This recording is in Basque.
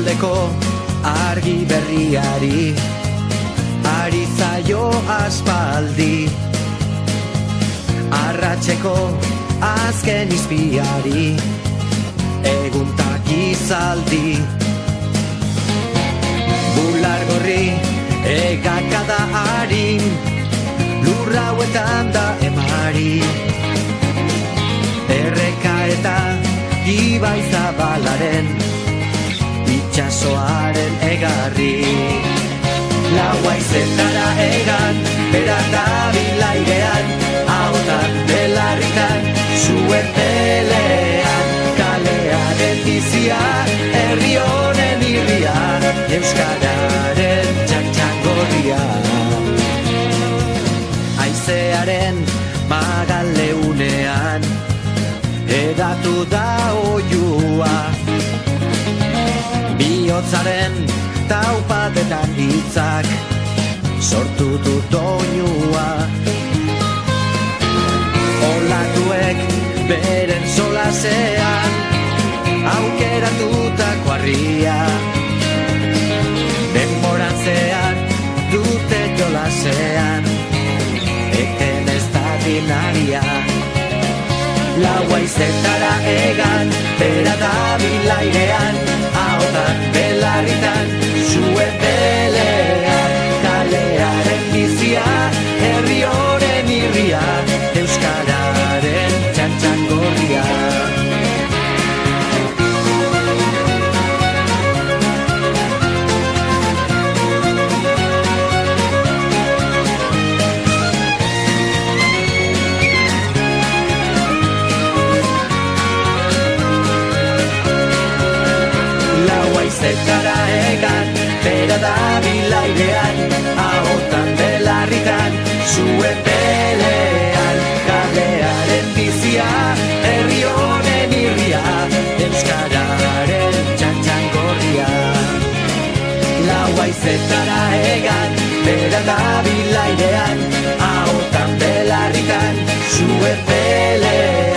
goizaldeko argi berriari ari zaio aspaldi, arratseko azken izpiari eguntak izaldi. Bular gorri egakada harin, lurra hauetan da emari, erreka eta ibai zabalaren itxasoaren egarri. Laua izetara egan, beran da bilairean, ahotan belarritan, zuen pelean, kalearen dizia, herri honen irria, euskararen txantxangorria. Aizearen magaleunean, edatu da oiua, bihotzaren taupatetan hitzak sortu du doinua. Olatuek beren solasean aukeratutako harria, denboran zehar dute jolasean eken ez da dinaria. Laua izetara egan, bera da bilairean, ahotan belarritan, zuen pelean, kalearen bizia, herri honen irria, euskararen txantxangorria. Zetara egan, bera da bilairean, ahotan belarritan, zuen pelean, kalearen bizia, herri honen irria, euskararen txantxangorria. Laua izetara egan, bera da bilairean, ahotan belarritan, zuen pelean,